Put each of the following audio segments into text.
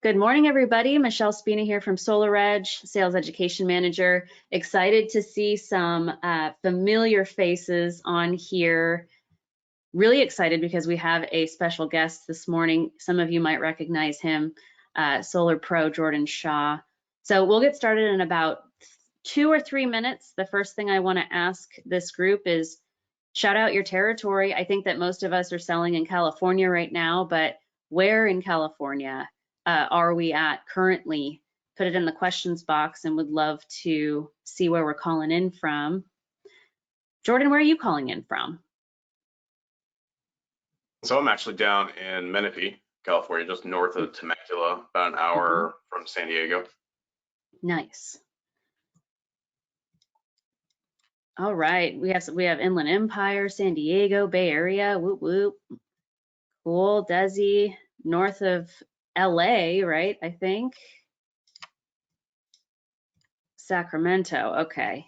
Good morning, everybody. Michelle Spina here from SolarEdge, Sales Education Manager. Excited to see some familiar faces on here. Really excited because we have a special guest this morning. Some of you might recognize him, Solar Pro Jordan Shaw. So we'll get started in about 2 or 3 minutes. The first thing I want to ask this group is shout out your territory. I think that most of us are selling in California right now, but where in California are we at currently? Put it in the questions box and would love to see where we're calling in from. Jordan, where are you calling in from? So I'm actually down in Menifee, California, just north of Temecula, about an hour from San Diego. Nice. All right, we have Inland Empire, San Diego, Bay Area, whoop whoop. Cool, Desi, north of LA, right? I think. Sacramento, okay.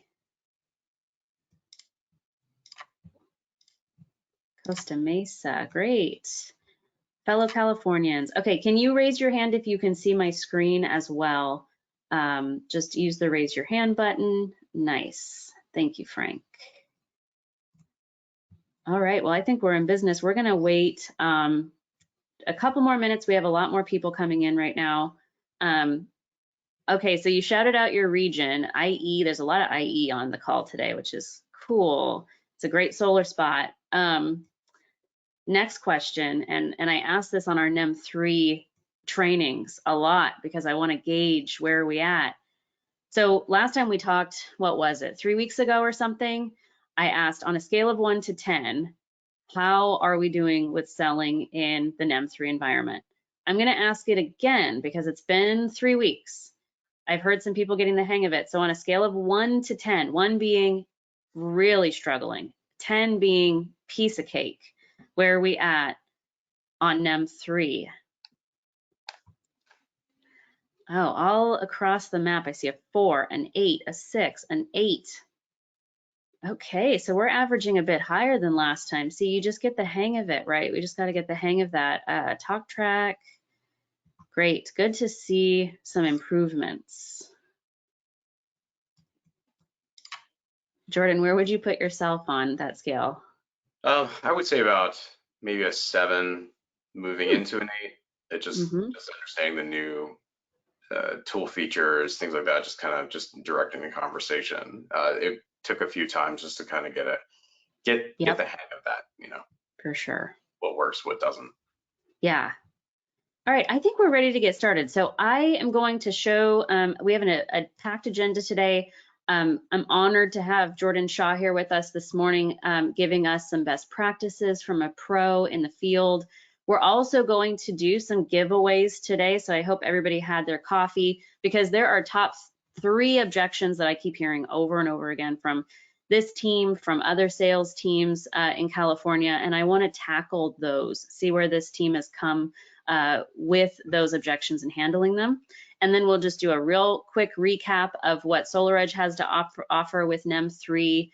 Costa Mesa, great. Fellow Californians. Okay, can you raise your hand if you can see my screen as well? Just use the raise your hand button. Nice. Thank you, Frank. All right, well, I think we're in business. We're gonna wait a couple more minutes. We have a lot more people coming in right now. Okay, so you shouted out your region, IE. There's a lot of IE on the call today, which is cool. It's a great solar spot. Next question, and I asked this on our NEM 3 trainings a lot because I want to gauge where are we at. So last time we talked, what was it, 3 weeks ago or something? I asked on a scale of 1 to 10, how are we doing with selling in the NEM 3 environment? I'm going to ask it again because it's been 3 weeks. I've heard some people getting the hang of it. So on a scale of 1 to 10, 1 being really struggling, 10 being piece of cake, where are we at on NEM 3? Oh, all across the map, I see a 4, an 8, a 6, an 8. Okay, so we're averaging a bit higher than last time. See, you just get the hang of it, right? We just got to get the hang of that. Talk track. Great, good to see some improvements. Jordan, where would you put yourself on that scale? I would say about maybe a 7 moving into an 8. It just understanding the new tool features, things like that, just kind of just directing the conversation. It took a few times just to kind of get the hang of that, you know. For sure. What works, what doesn't. Yeah. All right, I think we're ready to get started. So I am going to show, we have a packed agenda today. I'm honored to have Jordan Shaw here with us this morning, giving us some best practices from a pro in the field. We're also going to do some giveaways today, so I hope everybody had their coffee because there are top 3 objections that I keep hearing over and over again from this team, from other sales teams in California, and I want to tackle those, see where this team has come with those objections and handling them. And then we'll just do a real quick recap of what SolarEdge has to offer with NEM 3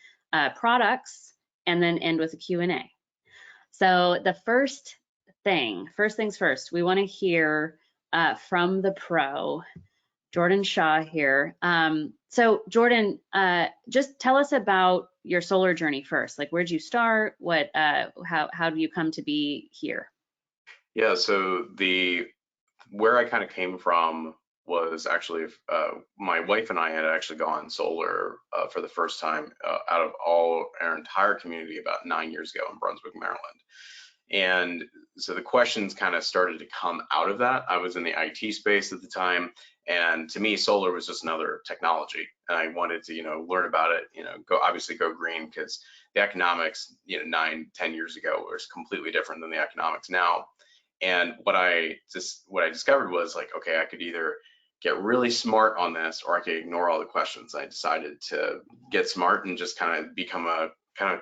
products, and then end with a Q&A. So the first things first, we want to hear from the pro, Jordan Shaw here. So Jordan, just tell us about your solar journey first. Like, where'd you start? What, how do you come to be here? Yeah, so where I kind of came from was actually my wife and I had actually gone solar for the first time out of our entire community about 9 years ago in Brunswick, Maryland. And so the questions kind of started to come out of that. I was in the IT space at the time, and to me, solar was just another technology, and I wanted to, learn about it, obviously go green, because the economics, 9, 10 years ago was completely different than the economics now. And what I discovered was like, okay, I could either get really smart on this or I could ignore all the questions. I decided to get smart and just kind of become a kind of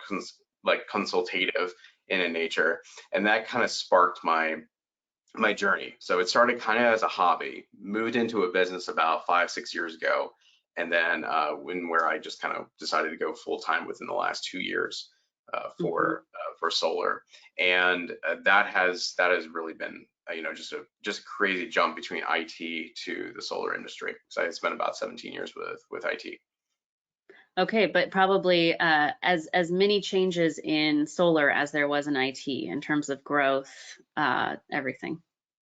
like consultative in nature, and that kind of sparked my journey. So it started kind of as a hobby, moved into a business about 5-6 years ago, and then where I just kind of decided to go full time within the last 2 years. Hmm. for solar, and that has really been just a crazy jump between IT to the solar industry. So I spent about 17 years with IT. Okay, but probably as many changes in solar as there was in IT in terms of growth, everything.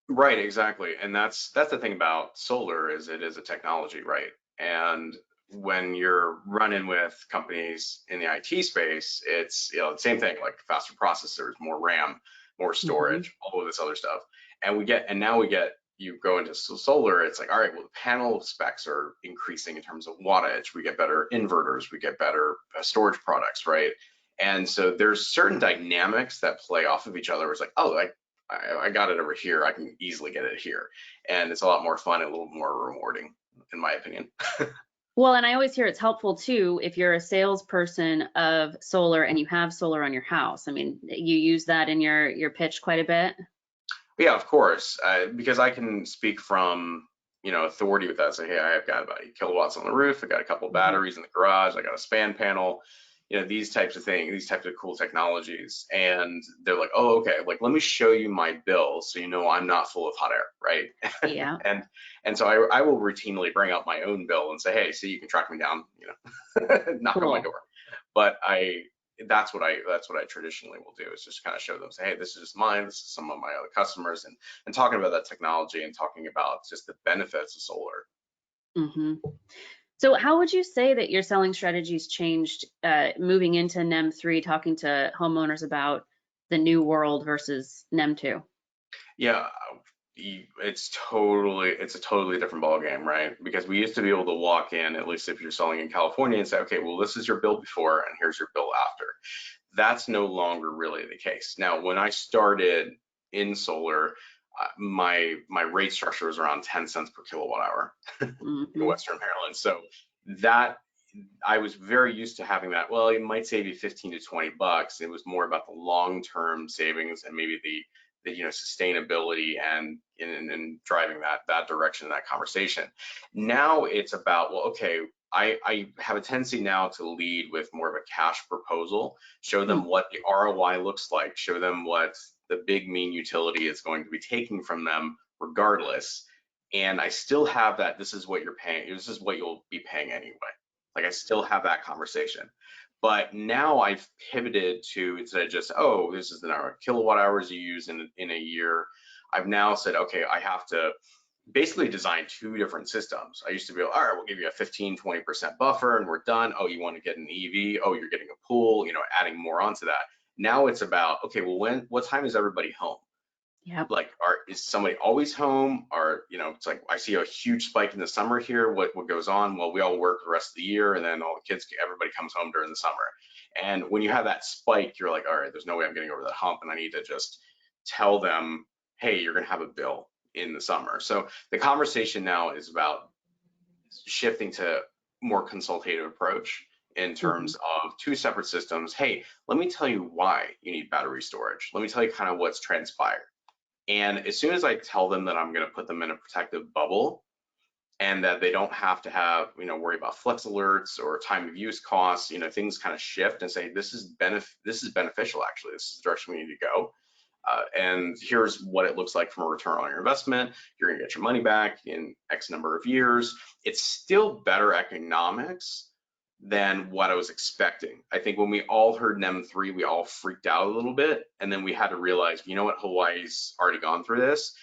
Right, exactly. And that's the thing about solar is it is a technology, right? And when you're running with companies in the IT space, it's the same thing, like faster processors, more RAM, more Hmm. storage, all of this other stuff. And now we get you go into solar, it's like, all right, well, the panel specs are increasing in terms of wattage. We get better inverters, we get better storage products, right? And so there's certain dynamics that play off of each other. It's like, oh, like I got it over here. I can easily get it here. And it's a lot more fun and a little more rewarding, in my opinion. Well, and I always hear it's helpful too if you're a salesperson of solar and you have solar on your house. I mean, you use that in your pitch quite a bit. But yeah, of course, because I can speak from, authority with that. Say, hey, I've got about 8 kilowatts on the roof. I got a couple Hmm. batteries in the garage. I got a span panel. These types of things, these types of cool technologies. And they're like, oh, okay, like let me show you my bill so you know I'm not full of hot air, right? Yeah, and and so I will routinely bring up my own bill and say, hey, see, you can track me down, knock on my cool. door. But that's what I traditionally will do is just kind of show them, say, hey, this is just mine, this is some of my other customers, and talking about that technology and talking about just the benefits of solar. Hmm. So how would you say that your selling strategies changed moving into NEM 3, talking to homeowners about the new world versus NEM 2? Yeah, it's a totally different ball game, right? Because we used to be able to walk in, at least if you're selling in California, and say, okay, well, this is your bill before and here's your bill after. That's no longer really the case. Now, when I started in solar, my rate structure was around 10 cents per kilowatt hour in Hmm. Western Maryland. So that I was very used to having that. Well, it might save you 15 to 20 bucks. It was more about the long-term savings and maybe the sustainability and driving that direction in that conversation. Now it's about, well, okay, I have a tendency now to lead with more of a cash proposal, show them what the ROI looks like, show them what the big mean utility is going to be taking from them regardless. And I still have that, this is what you're paying, this is what you'll be paying anyway. Like I still have that conversation. But now I've pivoted to, instead of just, oh, this is the number of kilowatt hours you use in a year, I've now said, okay, I have to basically design two different systems. I used to be, all right, we'll give you a 15, 20% buffer and we're done. Oh, you want to get an EV? Oh, you're getting a pool, adding more onto that. Now it's about, okay, well, what time is everybody home? Yep. Like, is somebody always home? Or, it's like I see a huge spike in the summer here. What goes on? Well, we all work the rest of the year, and then all the kids, everybody comes home during the summer. And when you have that spike, you're like, all right, there's no way I'm getting over that hump, and I need to just tell them, hey, you're gonna have a bill in the summer. So the conversation now is about shifting to more consultative approach in Hmm. terms of two separate systems. Hey, let me tell you why you need battery storage. Let me tell you kind of what's transpired. And as soon as I tell them that I'm going to put them in a protective bubble and that they don't have to have, worry about flex alerts or time of use costs, things kind of shift and say, this is beneficial, actually. This is the direction we need to go. And here's what it looks like from a return on your investment. You're going to get your money back in X number of years. It's still better economics than what I was expecting. I think when we all heard NEM 3, we all freaked out a little bit. And then we had to realize, you know what, Hawaii's already gone through this.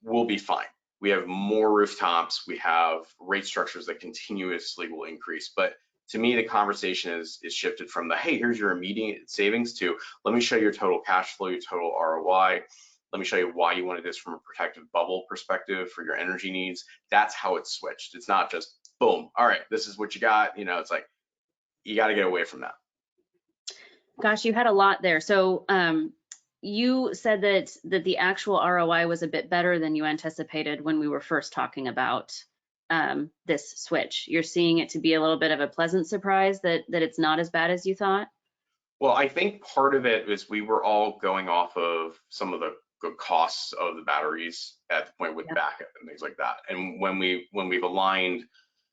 We'll be fine. We have more rooftops. We have rate structures that continuously will increase. But to me, the conversation is shifted from the, hey, here's your immediate savings to, let me show you your total cash flow, your total ROI. Let me show you why you wanted this from a protective bubble perspective for your energy needs. That's how it's switched. It's not just boom, all right, this is what you got. It's like you got to get away from that. Gosh, you had a lot there. So you said that the actual ROI was a bit better than you anticipated when we were first talking about this switch. You're seeing it to be a little bit of a pleasant surprise that it's not as bad as you thought. Well, I think part of it is we were all going off of some of the good costs of the batteries at the point with Yep. backup and things like that. And when we've aligned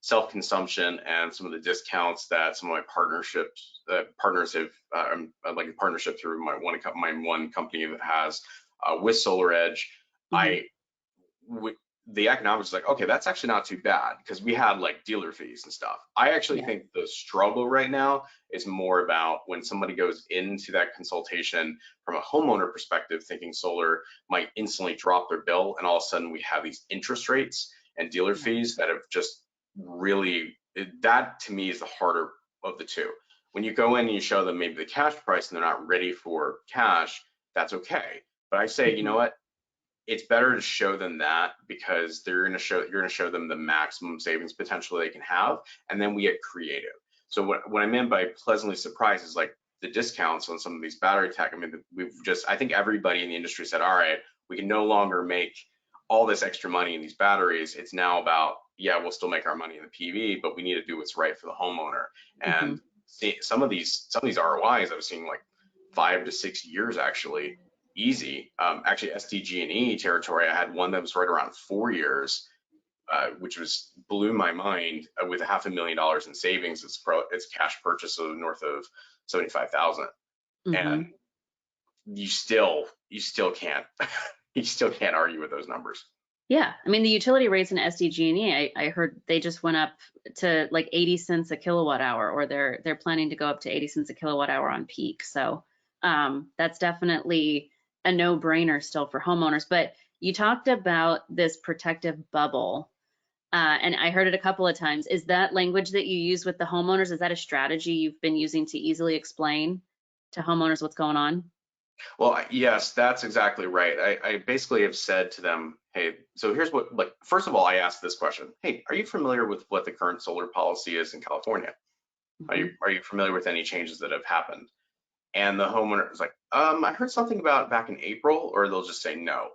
self-consumption and some of the discounts that some of my partners have, like a partnership through my one company that has with SolarEdge, Mhm. the economics is like, okay, that's actually not too bad because we had like dealer fees and stuff. I actually Yeah. think the struggle right now is more about when somebody goes into that consultation from a homeowner perspective, thinking solar might instantly drop their bill, and all of a sudden we have these interest rates and dealer Yeah. fees that have just really, that to me is the harder of the two. When you go in and you show them maybe the cash price and they're not ready for cash, that's okay. But I say, you know Mhm. what? It's better to show them that because you're going to show them the maximum savings potential they can have, and then we get creative. So what I meant by pleasantly surprised is like the discounts on some of these battery tech. I mean, I think everybody in the industry said, all right, we can no longer make all this extra money in these batteries. It's now about, yeah, we'll still make our money in the PV, but we need to do what's right for the homeowner. And Mhm. some of these ROIs I was seeing like 5 to 6 years actually easy. Actually, SDG&E territory, I had one that was right around 4 years, which was blew my mind with $500,000 in savings. It's cash purchase of north of 75,000, and Mhm. you still can't you still can't argue with those numbers. Yeah, I mean the utility rates in SDG&E, I heard they just went up to like 80 cents a kilowatt hour, or they're planning to go up to 80 cents a kilowatt hour on peak. So that's definitely a no-brainer still for homeowners. But you talked about this protective bubble, and I heard it a couple of times. Is that language that you use with the homeowners? Is that a strategy you've been using to easily explain to homeowners what's going on? Well, yes, that's exactly right. I basically have said to them, hey, so here's what, like, first of all, I asked this question. Hey, are you familiar with what the current solar policy is in California? Hmm. Are you familiar with any changes that have happened? And the homeowner is like, I heard something about back in April, or they'll just say no.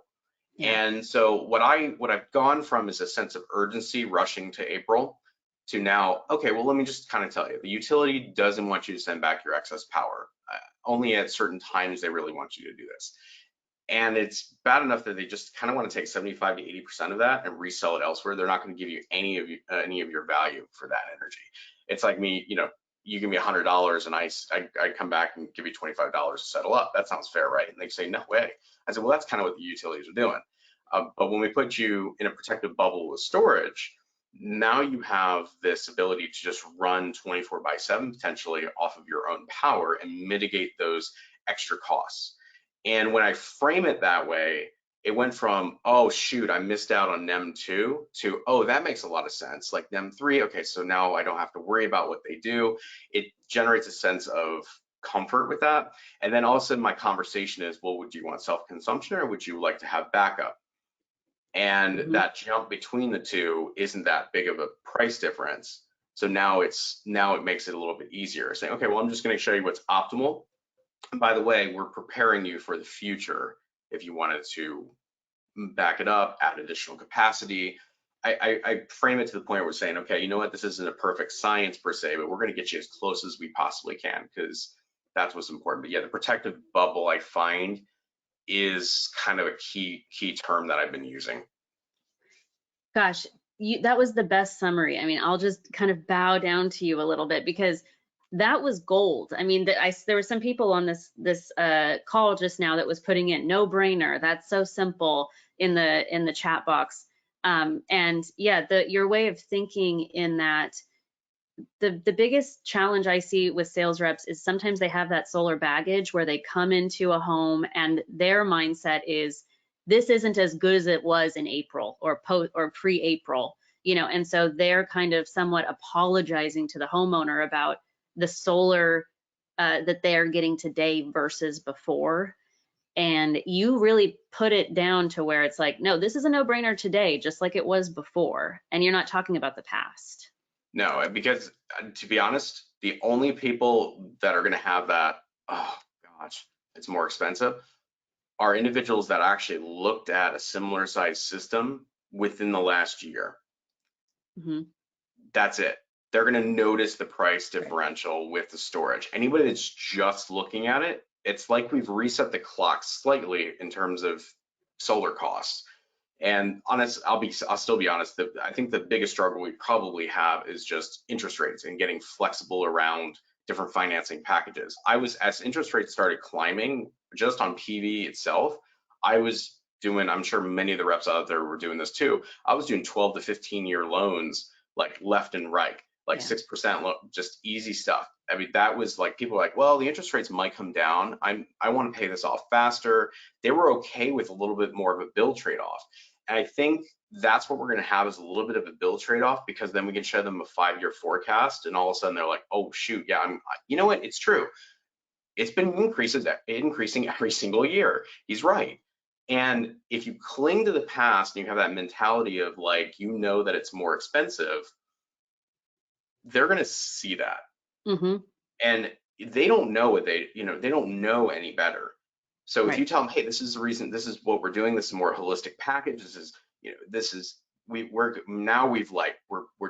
Yeah. And so what I've gone from is a sense of urgency rushing to April to now, okay, well, let me just kind of tell you, the utility doesn't want you to send back your excess power. Only at certain times they really want you to do this. And it's bad enough that they just kind of want to take 75 to 80% of that and resell it elsewhere. They're not going to give you any of your value for that energy. It's like me, you give me $100 and I come back and give you $25 to settle up. That sounds fair, right? And they say, no way. I said, well, that's kind of what the utilities are doing. But when we put you in a protective bubble with storage, now you have this ability to just run 24/7 potentially off of your own power and mitigate those extra costs. And when I frame it that way, it went from, oh, shoot, I missed out on NEM 2 to, oh, that makes a lot of sense. Like NEM 3, okay, so now I don't have to worry about what they do. It generates a sense of comfort with that. And then all of a sudden my conversation is, well, would you want self-consumption or would you like to have backup? And Hmm. that jump between the two isn't that big of a price difference. So now it makes it a little bit easier. Saying, okay, well, I'm just going to show you what's optimal. And by the way, we're preparing you for the future if you wanted to back it up, add additional capacity. I frame it to the point where we're saying, okay, you know what, this isn't a perfect science per se, but we're going to get you as close as we possibly can because that's what's important. But yeah, the protective bubble I find is kind of a key term that I've been using. Gosh, that was the best summary. I mean, I'll just kind of bow down to you a little bit because that was gold. I mean, there were some people on this call just now that was putting in no brainer. That's so simple in the chat box. And yeah, your way of thinking in that the biggest challenge I see with sales reps is sometimes they have that solar baggage where they come into a home and their mindset is this isn't as good as it was in April or pre-April, and so they're kind of somewhat apologizing to the homeowner about the solar that they're getting today versus before. And you really put it down to where it's like, no, this is a no-brainer today, just like it was before. And you're not talking about the past. No, because to be honest, the only people that are going to have that, oh gosh, it's more expensive, are individuals that actually looked at a similar size system within the last year. Hmm. That's it. They're going to notice the price Right. differential with the storage. Anybody that's just looking at it, it's like we've reset the clock slightly in terms of solar costs. And honest, I'll still be honest. I think the biggest struggle we probably have is just interest rates and getting flexible around different financing packages. As interest rates started climbing, just on PV itself, I was doing, I'm sure many of the reps out there were doing this too. I was doing 12 to 15 year loans, like left and right, like Yeah. 6% just easy stuff. I mean, that was like, people were like, well, the interest rates might come down. I want to pay this off faster. They were okay with a little bit more of a bill trade-off. And I think that's what we're going to have, is a little bit of a bill trade-off, because then we can show them a 5-year forecast, and all of a sudden they're like, oh shoot, yeah, you know what, it's true. It's been increasing every single year. He's right. And if you cling to the past and you have that mentality of like, you know that it's more expensive, they're going to see that. Mm-hmm. And they don't know they don't know any better. So if Right. you tell them, hey, this is the reason, this is what we're doing, this is a more holistic package, we're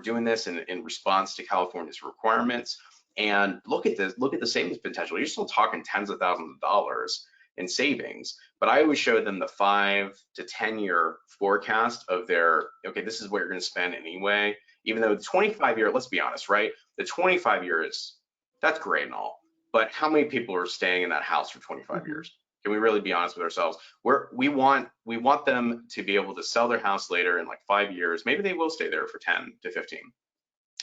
doing this in response to California's requirements, and look at the savings potential. You're still talking tens of thousands of dollars in savings. But I always show them the 5 to 10 year forecast of okay, this is what you're going to spend anyway. Even though the 25 year, let's be honest, right? The 25 years, that's great and all, but how many people are staying in that house for 25 Mm-hmm. years? Can we really be honest with ourselves? We want them to be able to sell their house later in like 5 years. Maybe they will stay there for 10 to 15,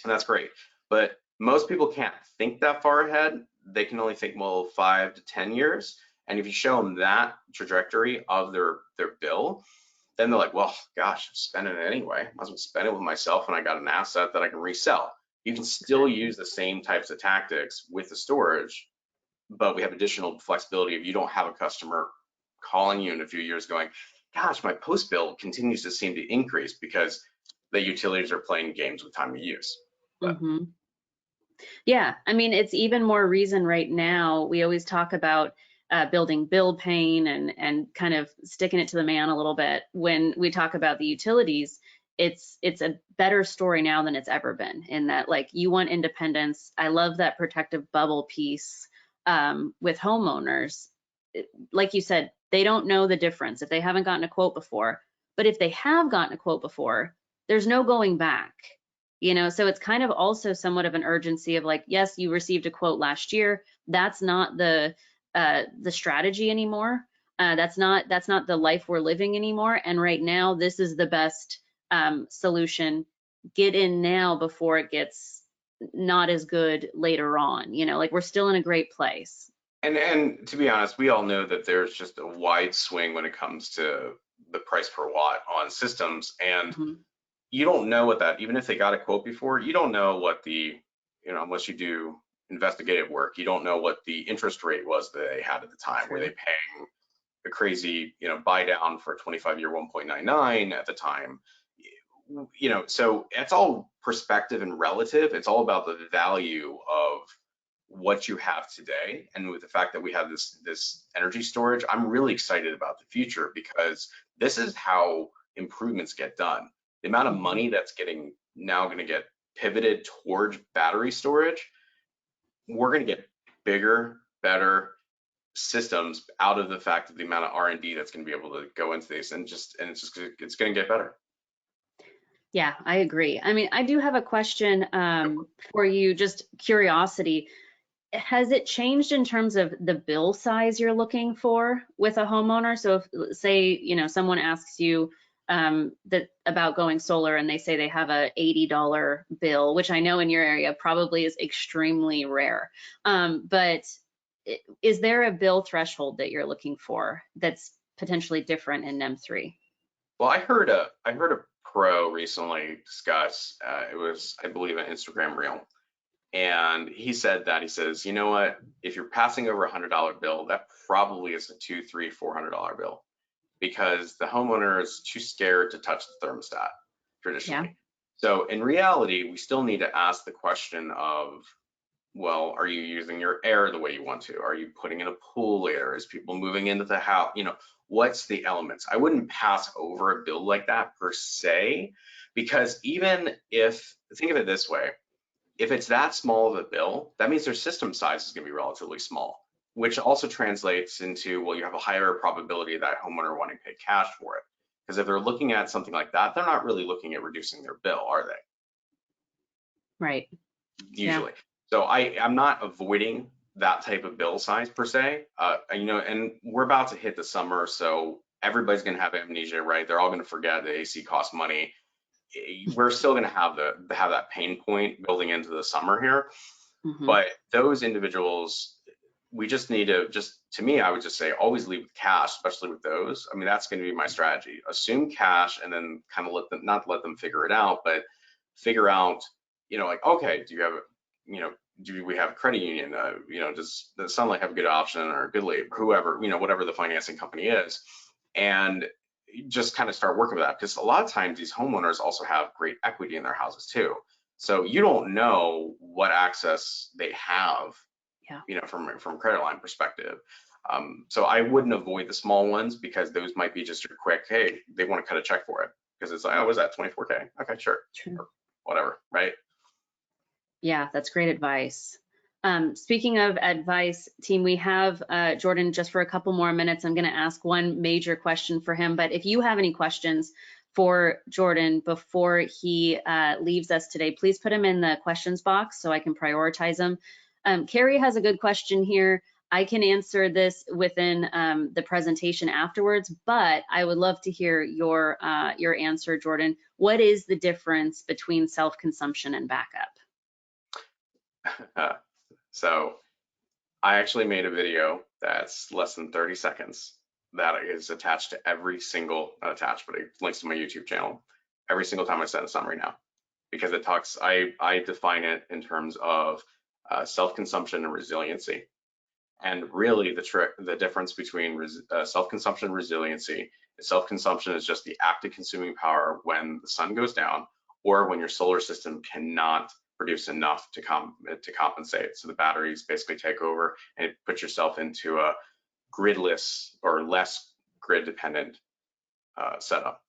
and that's great. But most people can't think that far ahead. They can only think, well, 5 to 10 years. And if you show them that trajectory of their bill, then they're like, well, gosh, I'm spending it anyway. Might as well spend it with myself, and I got an asset that I can resell. You can still use the same types of tactics with the storage, but we have additional flexibility if you don't have a customer calling you in a few years going, gosh, my post bill continues to seem to increase because the utilities are playing games with time of use. But Mm-hmm. Yeah, I mean, it's even more reason right now. We always talk about building bill paying and kind of sticking it to the man a little bit. When we talk about the utilities, it's a better story now than it's ever been, in that, like, you want independence. I love that protective bubble piece with homeowners. Like you said, they don't know the difference if they haven't gotten a quote before. But if they have gotten a quote before, there's no going back. So it's kind of also somewhat of an urgency of like, yes, you received a quote last year. That's not the strategy anymore. That's not the life we're living anymore. And right now, this is the best solution. Get in now before it gets not as good later on. Like, we're still in a great place. and to be honest, we all know that there's just a wide swing when it comes to the price per watt on systems, and Mhm. you don't know what that, even if they got a quote before, you don't know what unless you do investigative work, you don't know what the interest rate was that they had at the time. Were they True. paying a crazy, buy down for a 25-year 1.99 at the time? So it's all perspective and relative. It's all about the value of what you have today. And with the fact that we have this energy storage, I'm really excited about the future, because this is how improvements get done. The amount of Mhm. money that's now going to get pivoted towards battery storage, we're going to get bigger, better systems out of the fact of the amount of R&D that's going to be able to go into these, and it's going to get better. Yeah, I agree. I mean, I do have a question for you, just curiosity. Has it changed in terms of the bill size you're looking for with a homeowner? So if, say, someone asks you that about going solar, and they say they have a $80 bill, which I know in your area probably is extremely rare. But is there a bill threshold that you're looking for that's potentially different in NEM 3? Well, I heard a pro recently discuss, it was, I believe, an Instagram reel, and he says, you know what, if you're passing over $100 bill, that probably is a $200, $300, $400 bill, because the homeowner is too scared to touch the thermostat Yeah. traditionally. So in reality, we still need to ask the question of, well, are you using your air the way you want to? Are you putting in a pool later? Is people moving into the house? What's the elements? I wouldn't pass over a bill like that per se, because even if, think of it this way, if it's that small of a bill, that means their system size is going to be relatively small, which also translates into, well, you have a higher probability of that homeowner wanting to pay cash for it. Because if they're looking at something like that, they're not really looking at reducing their bill, are they? Right. Usually. So I'm not avoiding that type of bill size per se. You know, and we're about to hit the summer, so everybody's going to have amnesia, right? They're all going to forget the AC costs money. We're still going to have that pain point building into the summer here. Mm-hmm. But those individuals, we just need to to me, I would just say always leave with cash, especially with those. I mean, that's going to be my strategy. Assume cash and then kind of not let them figure it out, but figure out, you know, like, okay, do you have, you know, do we have a credit union? You know, does Sunlight have a good option or good lead, whoever, you know, whatever the financing company is, and just kind of start working with that. Because a lot of times these homeowners also have great equity in their houses too. So you don't know what access they have, you know, from credit line perspective. So I wouldn't avoid the small ones because those might be just your quick, hey, they want to cut a check for it because it's like, oh, was that 24K? Okay, sure. True. Or whatever, right? Yeah, that's great advice. Speaking of advice, team, we have Jordan just for a couple more minutes. I'm going to ask one major question for him, but if you have any questions for Jordan before he leaves us today, please put them in the questions box so I can prioritize them. Carrie has a good question here. I can answer this within the presentation afterwards, but I would love to hear your answer, Jordan. What is the difference between self-consumption and backup? So I actually made a video that's less than 30 seconds that is attached to every single, not attached, but it links to my YouTube channel every single time I send a summary now, because it talks, I define it in terms of self-consumption and resiliency. And really the difference between self-consumption and resiliency is self-consumption is just the act of consuming power when the sun goes down or when your solar system cannot produce enough to compensate. So the batteries basically take over and put yourself into a gridless or less grid dependent setup.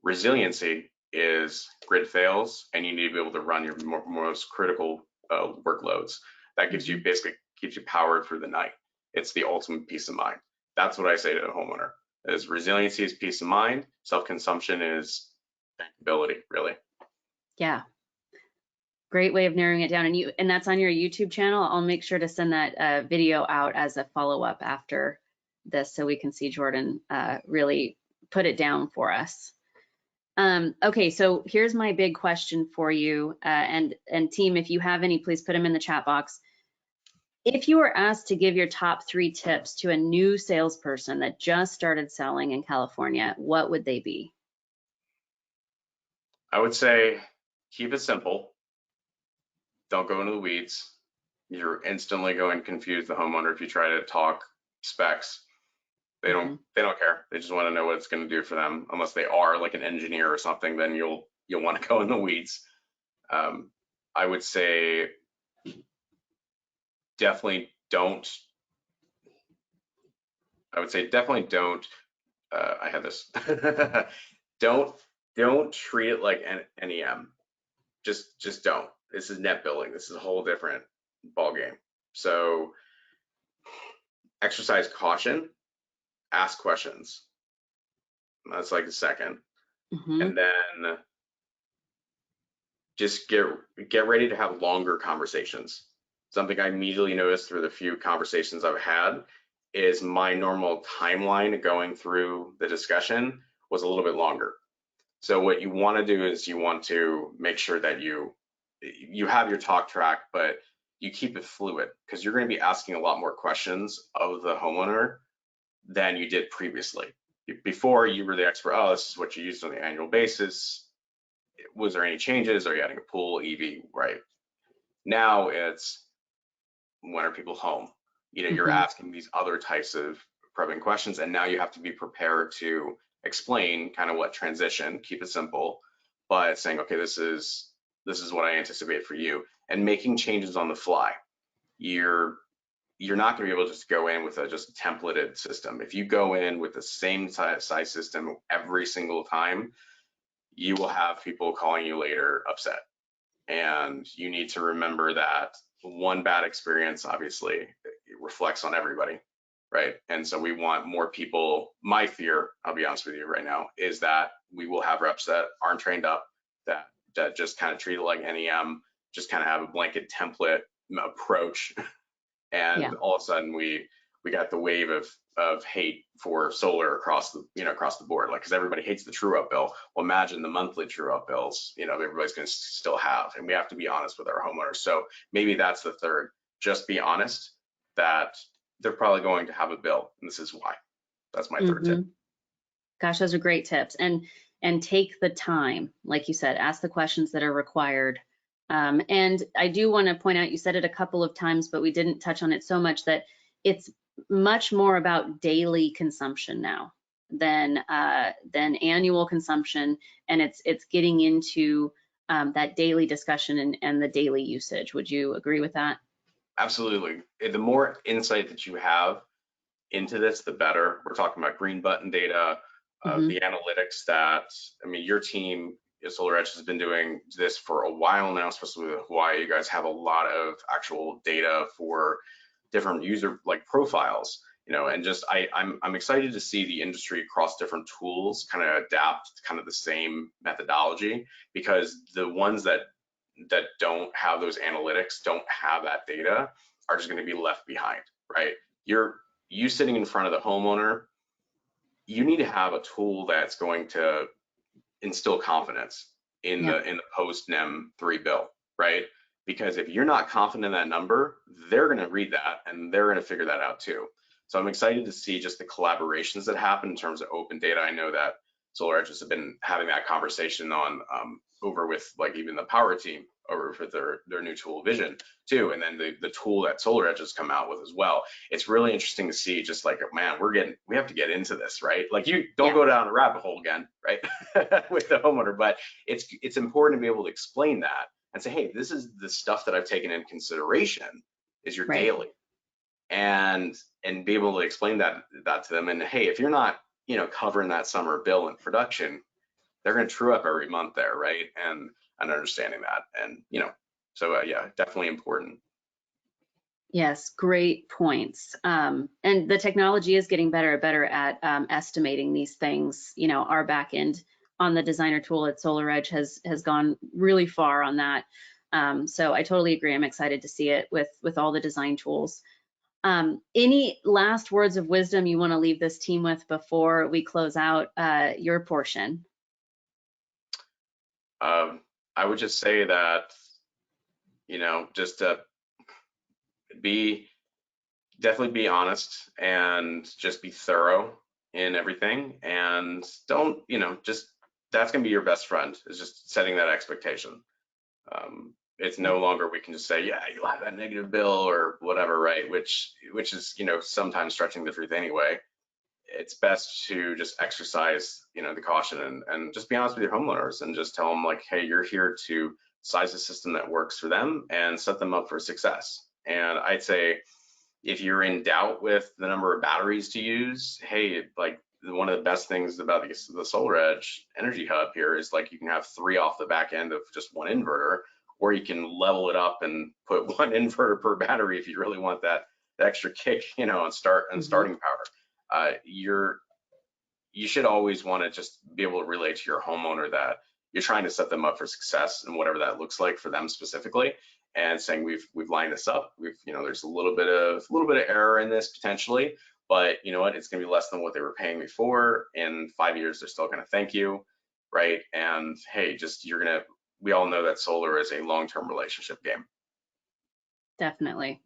Resiliency is grid fails and you need to be able to run your most critical workloads. That gives you basically keeps you powered through the night. It's the ultimate peace of mind. That's what I say to the homeowner is resiliency is peace of mind. Self-consumption is bankability, really. Yeah. Great way of narrowing it down. And that's on your YouTube channel. I'll make sure to send that video out as a follow-up after this so we can see Jordan really put it down for us. Okay, so here's my big question for you. And team, if you have any, please put them in the chat box. If you were asked to give your top 3 tips to a new salesperson that just started selling in California, what would they be? I would say keep it simple. Don't go into the weeds. You're instantly going to confuse the homeowner if you try to talk specs. They don't care. They just want to know what it's going to do for them. Unless they are like an engineer or something, then you'll want to go in the weeds. I would say definitely don't. I would say definitely don't. I had this. don't treat it like an NEM. Just don't. This is net billing. This is a whole different ball game. So exercise caution. Ask questions. That's like the second. And then just get ready to have longer conversations. Something I immediately noticed through the few conversations I've had is my normal timeline going through the discussion was a little bit longer. So what you want to do is you want to make sure that you have your talk track, but you keep it fluid because you're going to be asking a lot more questions of the homeowner than you did previously. Before you were the expert, oh, this is what you used on the annual basis. Was there any changes? Are you adding a pool, EV, right? Now it's when are people home? You know, you're asking these other types of probing questions, and now you have to be prepared to explain kind of what transition, keep it simple, but saying, okay, this is what I anticipate for you, and making changes on the fly. You're not going to be able to just go in with just a templated system. If you go in with the same size system every single time, you will have people calling you later upset. And you need to remember that one bad experience obviously it reflects on everybody. right? And so we want more people. My fear, I'll be honest with you right now, is that we will have reps that aren't trained up, that just kind of treat it like NEM, just kind of have a blanket template approach, Yeah. and all of a sudden we got the wave of hate for solar across the board, like, because everybody hates the true up bill. Well, imagine the monthly true up bills, everybody's going to still have, and we have to be honest with our homeowners. So maybe that's the third. Just be honest that they're probably going to have a bill, and this is why. That's my third tip. Gosh, those are great tips. And take the time, like you said, ask the questions that are required. And I do want to point out, you said it a couple of times, but we didn't touch on it so much, that it's much more about daily consumption now than annual consumption, and it's getting into that daily discussion and the daily usage. Would you agree with that? Absolutely. The more insight that you have into this, the better. We're talking about green button data, the analytics that, your team, SolarEdge, has been doing this for a while now, especially with Hawaii. You guys have a lot of actual data for different user profiles, and just I'm excited to see the industry across different tools kind of adapt kind of the same methodology, because the ones that don't have those analytics, don't have that data, are just going to be left behind, right? You sitting in front of the homeowner, you need to have a tool that's going to instill confidence in the post NEM 3 bill, right? Because if you're not confident in that number, they're going to read that and they're going to figure that out too. So I'm excited to see just the collaborations that happen in terms of open data. I know that SolarEdge has been having that conversation on over with even the power team over for their new tool Vision too, and then the tool that SolarEdge has come out with as well. It's really interesting to see, just man, we have to get into this, right? Like, you don't go down a rabbit hole again, right? With the homeowner, but it's important to be able to explain that and say, hey, this is the stuff that I've taken in consideration is your daily, and be able to explain that to them. And hey, if you're not covering that summer bill in production, they're going to true up every month there, right? And understanding that, and so yeah, definitely important. Yes, great points. And the technology is getting better and better at estimating these things. Our back end on the designer tool at SolarEdge has gone really far on that. So I totally agree. I'm excited to see it with all the design tools. Any last words of wisdom you want to leave this team with before we close out your portion? I would just say that, just definitely be honest and just be thorough in everything, and don't, that's going to be your best friend, is just setting that expectation. It's no longer we can just say, yeah, you'll have that negative bill or whatever, right? Which is, sometimes stretching the truth anyway. It's best to just exercise, the caution, and just be honest with your homeowners and just tell them, like, hey, you're here to size a system that works for them and set them up for success. And I'd say, if you're in doubt with the number of batteries to use, hey, one of the best things about the SolarEdge Energy Hub here is, you can have 3 off the back end of just one inverter, or you can level it up and put 1 inverter per battery if you really want that extra kick, and starting power. You should always want to just be able to relate to your homeowner that you're trying to set them up for success, and whatever that looks like for them specifically, and saying we've lined this up. There's a little bit of error in this potentially, but you know what? It's going to be less than what they were paying before. In 5 years, they're still going to thank you, right? And hey, we all know that solar is a long-term relationship game. Definitely.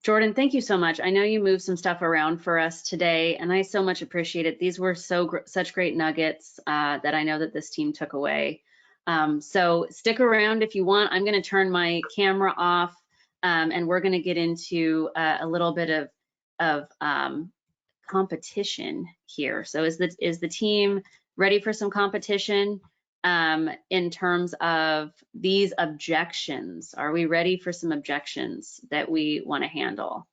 Jordan, thank you so much. I know you moved some stuff around for us today, and I so much appreciate it. These were such great nuggets that I know that this team took away. So stick around if you want. I'm going to turn my camera off, and we're going to get into a little bit of competition here. So is the team ready for some competition in terms of these objections? Are we ready for some objections that we want to handle?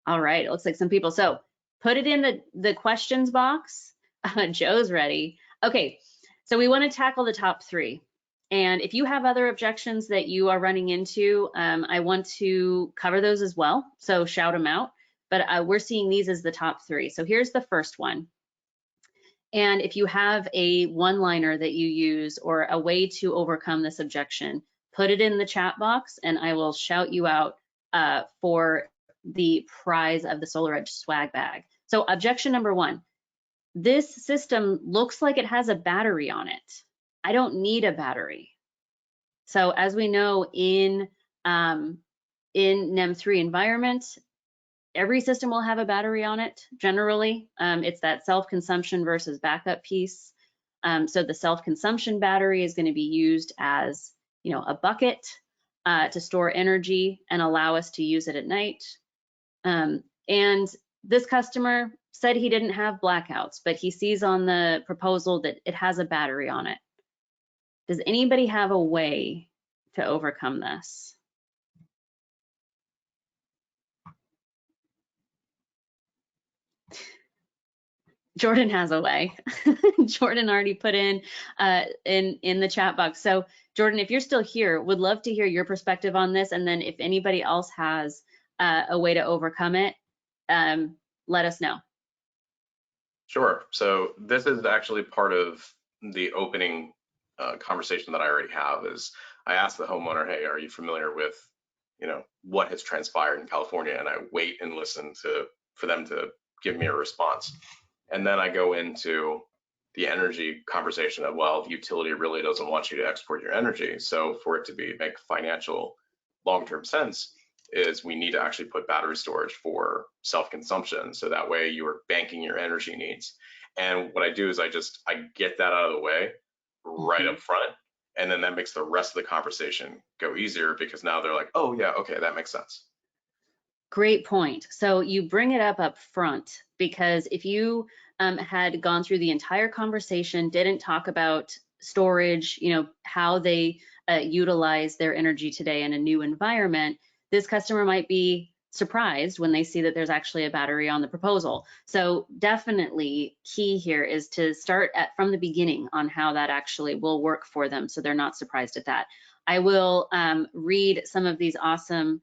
All right, it looks like some people. So put it in the questions box. Joe's ready. Okay, so we want to tackle the top 3. And if you have other objections that you are running into, I want to cover those as well. So shout them out. but we're seeing these as the top 3. So here's the first one. And if you have a one-liner that you use or a way to overcome this objection, put it in the chat box and I will shout you out for the prize of the SolarEdge swag bag. So objection number 1, this system looks like it has a battery on it. I don't need a battery. So as we know in NEM 3 environment, every system will have a battery on it, generally. It's that self-consumption versus backup piece. So the self-consumption battery is going to be used as, a bucket to store energy and allow us to use it at night. And this customer said he didn't have blackouts, but he sees on the proposal that it has a battery on it. Does anybody have a way to overcome this? Jordan has a way. Jordan already put in the chat box. So Jordan, if you're still here, would love to hear your perspective on this. And then if anybody else has a way to overcome it, let us know. Sure. So this is actually part of the opening conversation that I already have. Is I asked the homeowner, hey, are you familiar with, what has transpired in California? And I wait and listen for them to give me a response. And then I go into the energy conversation of, well, the utility really doesn't want you to export your energy. So for it to make financial long-term sense, is we need to actually put battery storage for self-consumption. So that way you are banking your energy needs. And what I do is I get that out of the way right up front. And then that makes the rest of the conversation go easier because now they're like, oh yeah, okay, that makes sense. Great point. So you bring it up front, because if you had gone through the entire conversation, didn't talk about storage, how they utilize their energy today in a new environment, this customer might be surprised when they see that there's actually a battery on the proposal. So definitely key here is to start from the beginning on how that actually will work for them, so they're not surprised at that. I will read some of these awesome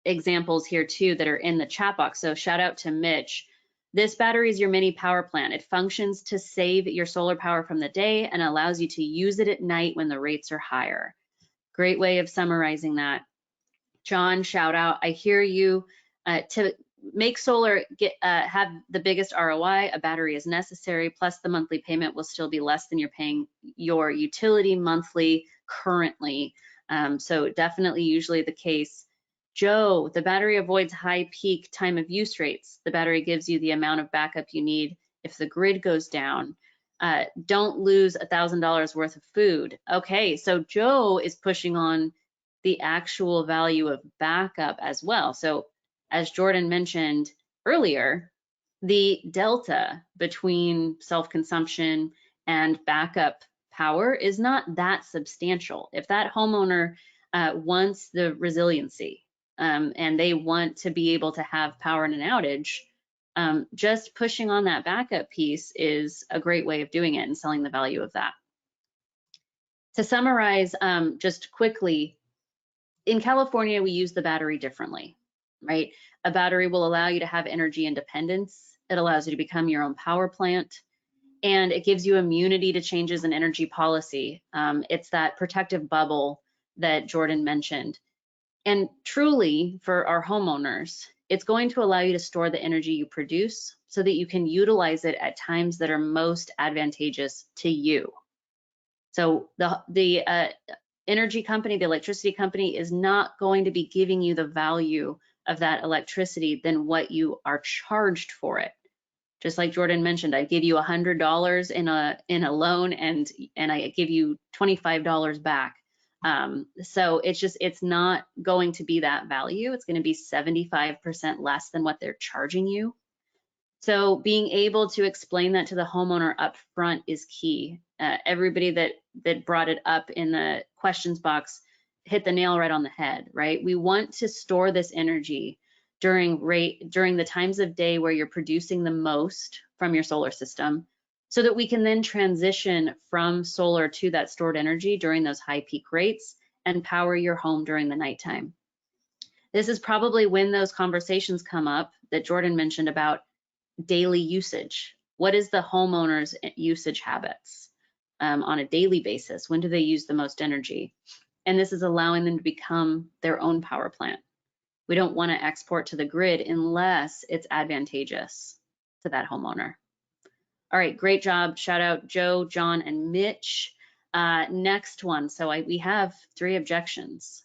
examples here too that are in the chat box. So shout out to Mitch. This battery is your mini power plant. It functions to save your solar power from the day and allows you to use it at night when the rates are higher. Great way of summarizing that. John, shout out. I hear you. To make solar have the biggest ROI, a battery is necessary, plus the monthly payment will still be less than you're paying your utility monthly currently. So definitely usually the case. Joe, the battery avoids high peak time of use rates. The battery gives you the amount of backup you need if the grid goes down. Don't lose $1,000 worth of food. Okay, so Joe is pushing on the actual value of backup as well. So as Jordan mentioned earlier, the delta between self-consumption and backup power is not that substantial. If that homeowner wants the resiliency, and they want to be able to have power in an outage, just pushing on that backup piece is a great way of doing it and selling the value of that. To summarize, just quickly, in California, we use the battery differently, right? A battery will allow you to have energy independence. It allows you to become your own power plant, and it gives you immunity to changes in energy policy. It's that protective bubble that Jordan mentioned. And truly, for our homeowners, it's going to allow you to store the energy you produce so that you can utilize it at times that are most advantageous to you. So the energy company, the electricity company, is not going to be giving you the value of that electricity than what you are charged for it. Just like Jordan mentioned, I give you $100 in a loan and I give you $25 back. So it's not going to be that value. It's going to be 75% less than what they're charging you. So being able to explain that to the homeowner up front is key. Everybody that brought it up in the questions box hit the nail right on the head, right? We want to store this energy during the times of day where you're producing the most from your solar system, so that we can then transition from solar to that stored energy during those high peak rates and power your home during the nighttime. This is probably when those conversations come up that Jordan mentioned about daily usage. What is the homeowner's usage habits on a daily basis? When do they use the most energy? And this is allowing them to become their own power plant. We don't want to export to the grid unless it's advantageous to that homeowner. All right, great job. Shout out Joe, John, and Mitch. Next one. So we have 3 objections.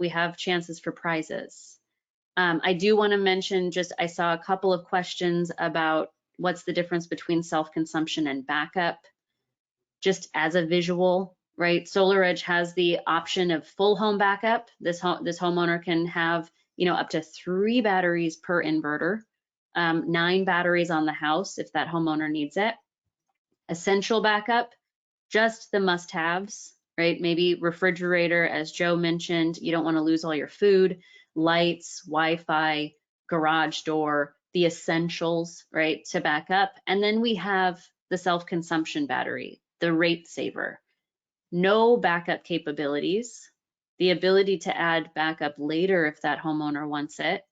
We have chances for prizes. I do want to mention, I saw a couple of questions about what's the difference between self-consumption and backup, just as a visual, right? SolarEdge has the option of full home backup. This homeowner can have, up to 3 batteries per inverter, 9 batteries on the house if that homeowner needs it. Essential backup, just the must-haves, right? Maybe refrigerator, as Joe mentioned, you don't want to lose all your food, lights, Wi-Fi, garage door, the essentials, right, to back up. And then we have the self-consumption battery, the rate saver. No backup capabilities, the ability to add backup later if that homeowner wants it.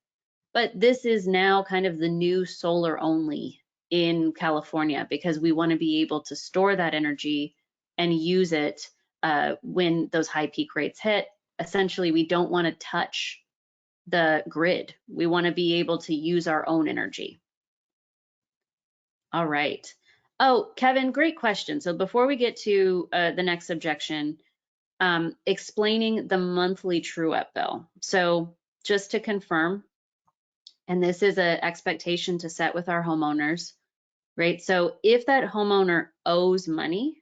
But this is now kind of the new solar only in California, because we want to be able to store that energy and use it when those high peak rates hit. Essentially, we don't want to touch the grid. We want to be able to use our own energy. All right. Oh, Kevin, great question. So before we get to the next objection, explaining the monthly true-up bill. So just to confirm, and this is an expectation to set with our homeowners, right? So if that homeowner owes money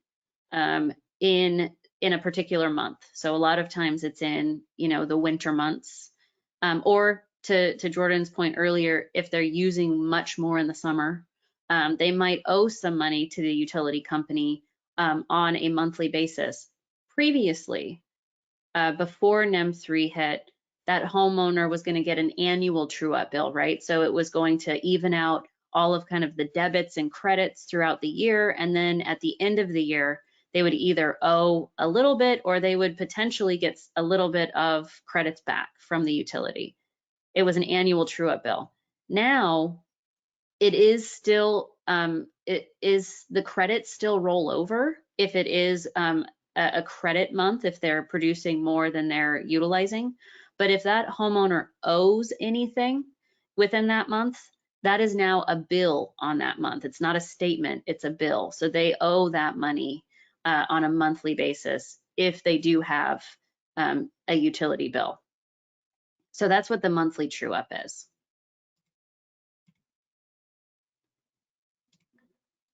in a particular month, so a lot of times it's in, the winter months, or to Jordan's point earlier, if they're using much more in the summer, they might owe some money to the utility company on a monthly basis. Previously, before NEM 3 hit, that homeowner was going to get an annual true-up bill, right? So it was going to even out all of kind of the debits and credits throughout the year. And then at the end of the year, they would either owe a little bit or they would potentially get a little bit of credits back from the utility. It was an annual true-up bill. Now, it is still, the credits still roll over if it is a credit month, if they're producing more than they're utilizing. But if that homeowner owes anything within that month, that is now a bill on that month. It's not a statement, it's a bill. So they owe that money on a monthly basis if they do have a utility bill. So that's what the monthly true up is.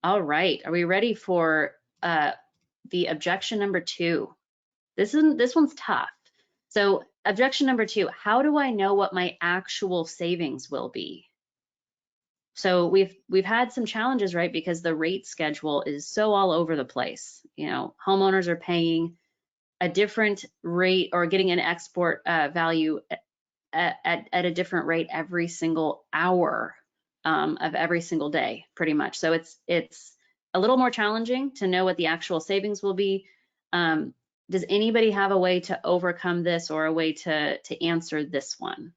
All right, are we ready for the objection number 2? This one's tough. So objection number 2, how do I know what my actual savings will be? So we've had some challenges, right? Because the rate schedule is so all over the place. Homeowners are paying a different rate or getting an export value at a different rate every single hour of every single day, pretty much. So it's a little more challenging to know what the actual savings will be. Does anybody have a way to overcome this or a way to answer this one?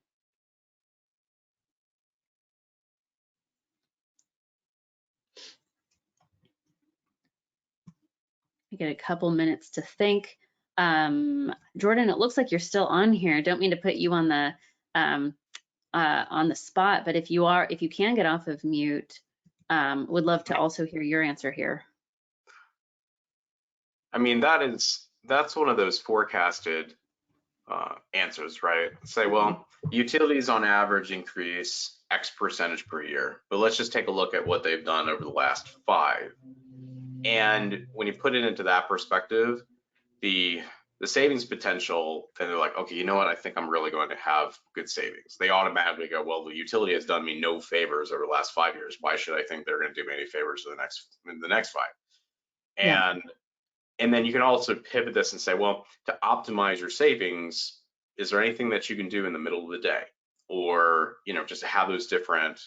I get a couple minutes to think. Jordan, it looks like you're still on here. Don't mean to put you on the spot, but if you can get off of mute, would love to also hear your answer here. I mean, that's one of those forecasted answers, right? Say, well, utilities on average increase X percentage per year, but let's just take a look at what they've done over the last 5. And when you put it into that perspective, the savings potential, then they're like, okay, you know what? I think I'm really going to have good savings. They automatically go, well, the utility has done me no favors over the last 5 years. Why should I think they're going to do me any favors in the next 5? Yeah. And then you can also pivot this and say, well, to optimize your savings, is there anything that you can do in the middle of the day? Or, just to have those different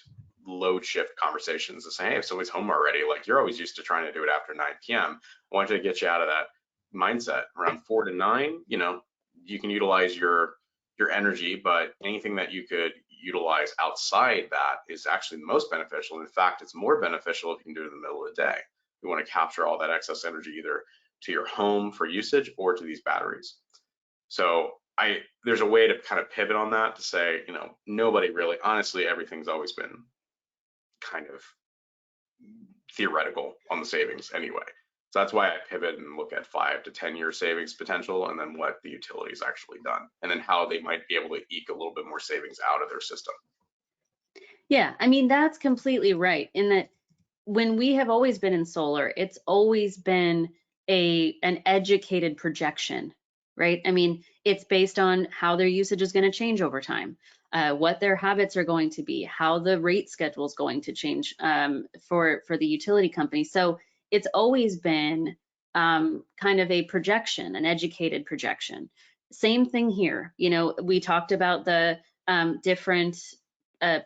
load shift conversations and say, hey, if somebody's home already, like you're always used to trying to do it after 9 p.m. I want you to get you out of that mindset. Around 4 to 9, you can utilize your energy, but anything that you could utilize outside that is actually the most beneficial. In fact, it's more beneficial if you can do it in the middle of the day. You want to capture all that excess energy either to your home for usage or to these batteries. So there's a way to kind of pivot on that to say, you know, nobody really, honestly, everything's always been kind of theoretical on the savings anyway. So that's why I pivot and look at 5 to 10 year savings potential, and then what the utility's actually done, and then how they might be able to eke a little bit more savings out of their system. Yeah, I mean, that's completely right. In that when we have always been in solar, it's always been an educated projection, right? I mean, it's based on how their usage is going to change over time, what their habits are going to be, how the rate schedule is going to change for the utility company. So it's always been kind of a projection, an educated projection. Same thing here. You know, we talked about the different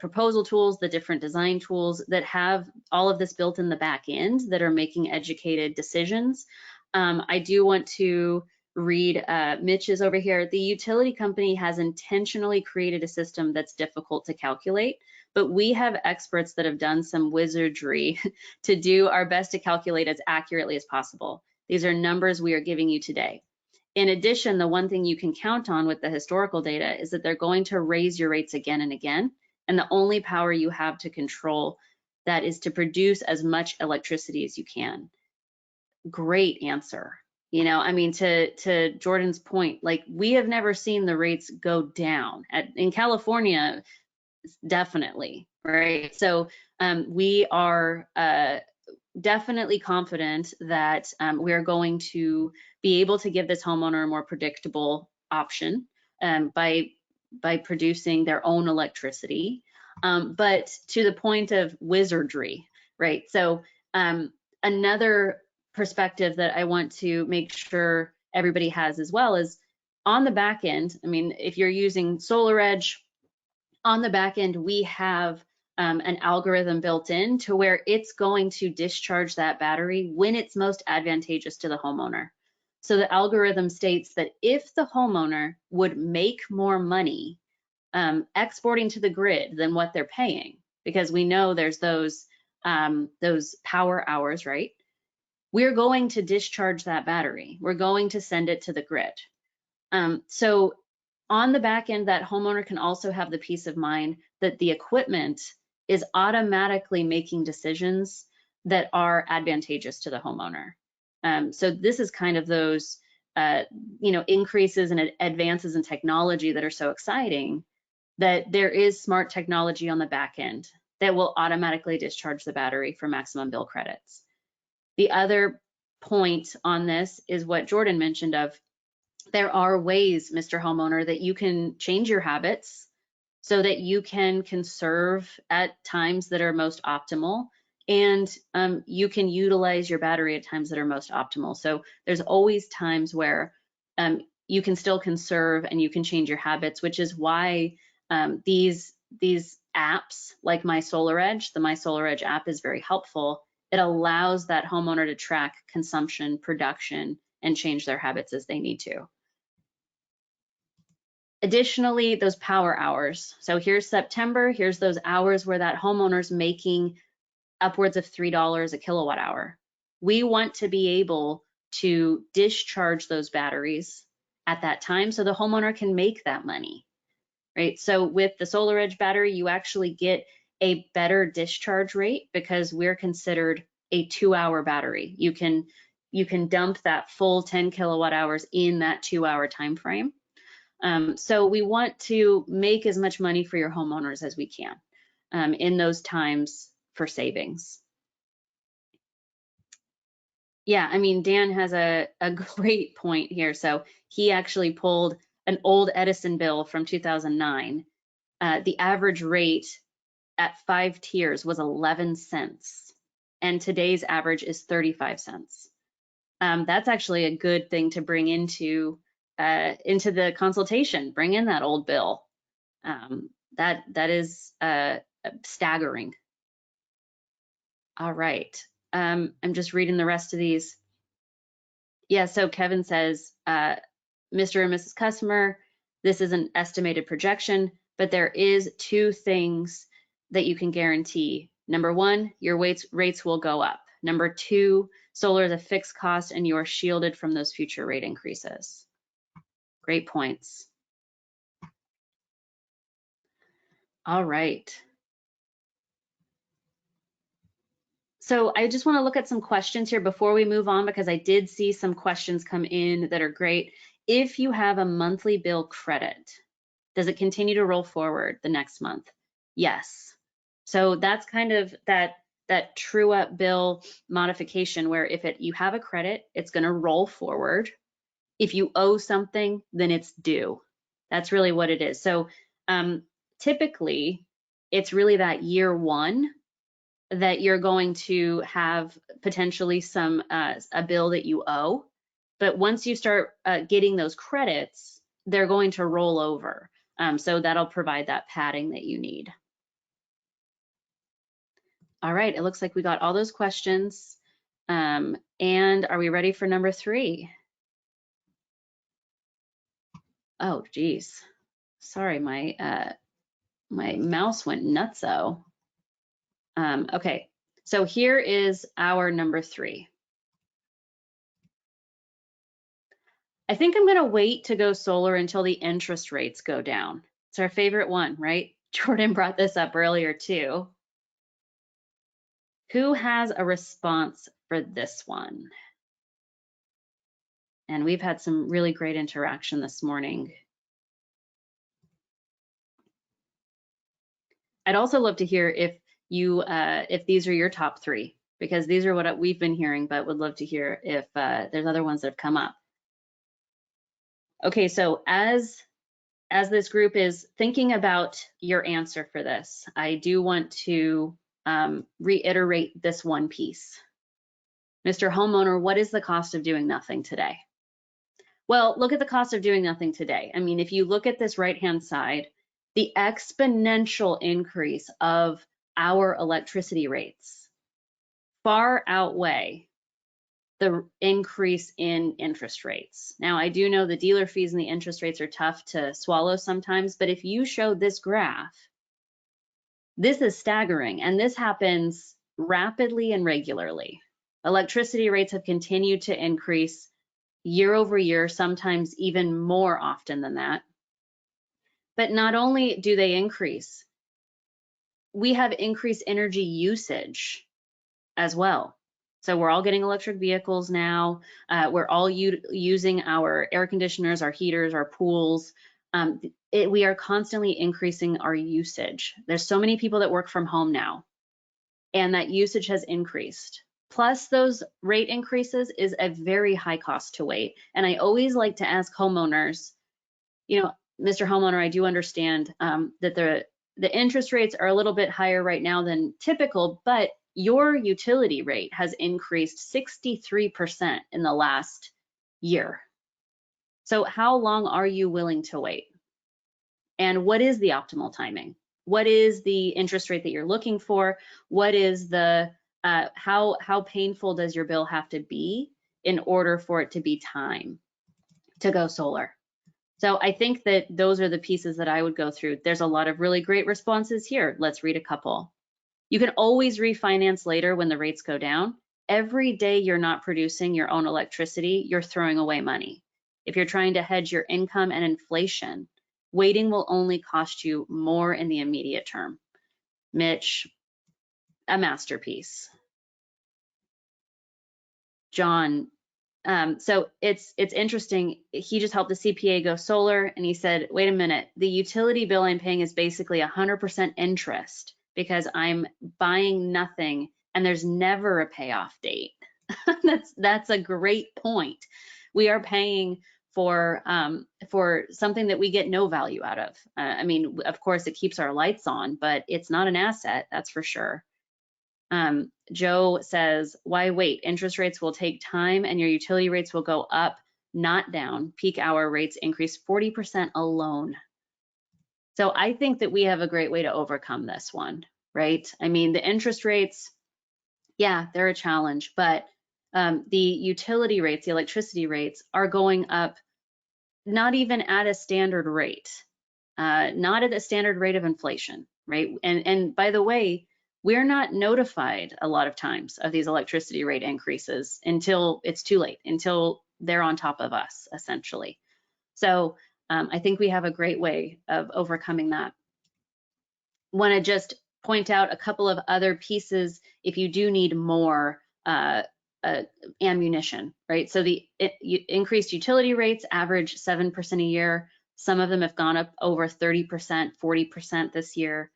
proposal tools, the different design tools that have all of this built in the back end that are making educated decisions. I do want to read, Mitch is over here. The utility company has intentionally created a system that's difficult to calculate, but we have experts that have done some wizardry to do our best to calculate as accurately as possible. These are numbers we are giving you today. In addition, the one thing you can count on with the historical data is that they're going to raise your rates again and again. And the only power you have to control that is to produce as much electricity as you can. Great answer. You know, I mean, to Jordan's point, like we have never seen the rates go down. In California, definitely, right? So we are definitely confident that we are going to be able to give this homeowner a more predictable option by producing their own electricity. But to the point of wizardry, right? So another perspective that I want to make sure everybody has as well is on the back end. I mean, if you're using SolarEdge, on the back end, we have an algorithm built in to where it's going to discharge that battery when it's most advantageous to the homeowner. So the algorithm states that if the homeowner would make more money exporting to the grid than what they're paying, because we know there's those power hours, right? We're going to discharge that battery. We're going to send it to the grid. So on the back end, that homeowner can also have the peace of mind that the equipment is automatically making decisions that are advantageous to the homeowner. So this is kind of those, increases and advances in technology that are so exciting that there is smart technology on the back end that will automatically discharge the battery for maximum bill credits. The other point on this is what Jordan mentioned of, there are ways, Mr. Homeowner, that you can change your habits so that you can conserve at times that are most optimal, and you can utilize your battery at times that are most optimal. So there's always times where you can still conserve and you can change your habits, which is why these apps like My SolarEdge, the My SolarEdge app is very helpful. It allows that homeowner to track consumption, production, and change their habits as they need to. Additionally, those power hours. So here's September, here's those hours where that homeowner's making upwards of $3 a kilowatt hour. We want to be able to discharge those batteries at that time so the homeowner can make that money, right? So with the SolarEdge battery, you actually get a better discharge rate because we're considered a 2-hour battery. You can dump that full 10 kilowatt hours in that 2-hour time frame. So we want to make as much money for your homeowners as we can in those times for savings. Yeah, I mean, Dan has a great point here. So he actually pulled an old Edison bill from 2009. The average rate at 5 tiers was 11 cents, and today's average is 35 cents. That's actually a good thing to bring into the consultation. Bring in that old bill. That is staggering. All right. I'm just reading the rest of these. Yeah, so Kevin says, Mr. and Mrs. Customer, this is an estimated projection. but there is two things that you can guarantee. Number one, your rates will go up. Number two, solar is a fixed cost and you are shielded from those future rate increases. Great points. All right. So I just want to look at some questions here before we move on, because I did see some questions come in that are great. If you have a monthly bill credit, does it continue to roll forward the next month? Yes. So that's kind of that true up bill modification where if you have a credit, it's going to roll forward. If you owe something, then it's due. That's really what it is. So typically, it's really that year one that you're going to have potentially some a bill that you owe. But once you start getting those credits, they're going to roll over. So that'll provide that padding that you need. All right, it looks like we got all those questions. And are we ready for number 3? Oh, geez. Sorry, my mouse went nutso. Okay, so here is our number 3. I think I'm gonna wait to go solar until the interest rates go down. It's our favorite one, right? Jordan brought this up earlier too. Who has a response for this one? And we've had some really great interaction this morning. I'd also love to hear if these are your top 3, because these are what we've been hearing, but would love to hear if there's other ones that have come up. Okay, so as this group is thinking about your answer for this, I do want to reiterate this one piece. Mr. Homeowner, what is the cost of doing nothing today? Well, look at the cost of doing nothing today. I mean, if you look at this right-hand side, the exponential increase of our electricity rates far outweigh the increase in interest rates. Now, I do know the dealer fees and the interest rates are tough to swallow sometimes, but if you show this graph, this is staggering, and this happens rapidly and regularly. Electricity rates have continued to increase year over year, sometimes even more often than that. But not only do they increase, we have increased energy usage as well. So we're all getting electric vehicles now. We're all using our air conditioners, our heaters, our pools. We are constantly increasing our usage. There's so many people that work from home now, and that usage has increased. Plus those rate increases is a very high cost to wait. And I always like to ask homeowners, you know, Mr. Homeowner, I do understand that the interest rates are a little bit higher right now than typical, but your utility rate has increased 63% in the last year. So how long are you willing to wait? And what is the optimal timing? What is the interest rate that you're looking for? What is the, how painful does your bill have to be in order for it to be time to go solar? So I think that those are the pieces that I would go through. There's a lot of really great responses here. Let's read a couple. You can always refinance later when the rates go down. Every day you're not producing your own electricity, you're throwing away money. If you're trying to hedge your income and inflation, waiting will only cost you more in the immediate term. Mitch, a masterpiece. John, so it's interesting. He just helped the CPA go solar, and he said, wait a minute, the utility bill I'm paying is basically 100% interest because I'm buying nothing and there's never a payoff date. That's a great point. We are paying for something that we get no value out of. I mean, of course, it keeps our lights on, but it's not an asset, that's for sure. Joe says, why wait? Interest rates will take time and your utility rates will go up, not down. Peak hour rates increase 40% alone. So I think that we have a great way to overcome this one, right? I mean, the interest rates, yeah, they're a challenge, but the utility rates, the electricity rates are going up not even at a standard rate. not at the standard rate of inflation, right? And by the way, we're not notified a lot of times of these electricity rate increases until it's too late, until they're on top of us, essentially. So I think we have a great way of overcoming that. Want to just point out a couple of other pieces if you do need more ammunition, right? So the increased utility rates average 7% a year. Some of them have gone up over 30%, 40% this year.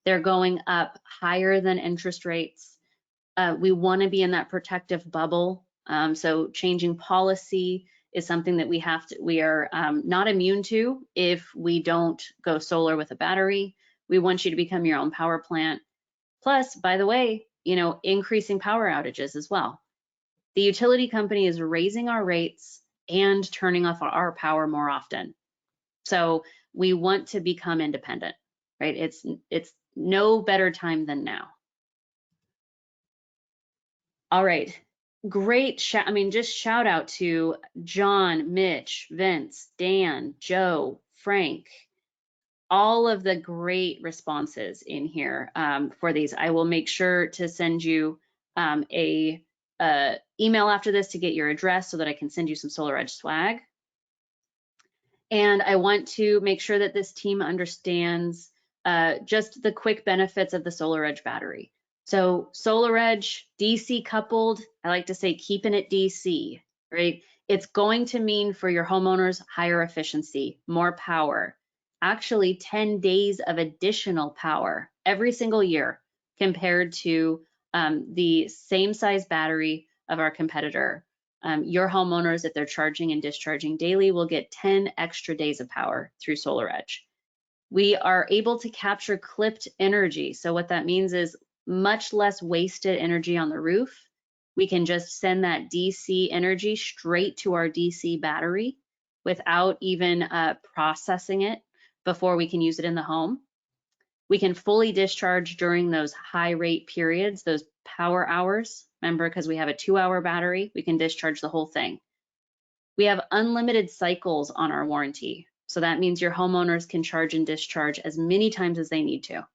They're going up higher than interest rates. We want to be in that protective bubble. So changing policy is something that we are not immune to if we don't go solar with a battery. We want you to become your own power plant. Plus, by the way, increasing power outages as well. The utility company is raising our rates and turning off our power more often. So we want to become independent, right? It's no better time than now. All right, great. Just shout out to John, Mitch, Vince, Dan, Joe, Frank, all of the great responses in here for these. I will make sure to send you a email after this to get your address so that I can send you some SolarEdge swag. And I want to make sure that this team understands just the quick benefits of the SolarEdge battery. So SolarEdge, DC coupled, I like to say keeping it DC, right? It's going to mean for your homeowners higher efficiency, more power, actually 10 days of additional power every single year compared to the same size battery of our competitor. Your homeowners, if they're charging and discharging daily, will get 10 extra days of power through SolarEdge. We are able to capture clipped energy. So what that means is much less wasted energy on the roof. We can just send that DC energy straight to our DC battery without even processing it before we can use it in the home. We can fully discharge during those high rate periods, those power hours. Remember, because we have a 2-hour battery, we can discharge the whole thing. We have unlimited cycles on our warranty. So that means your homeowners can charge and discharge as many times as they need to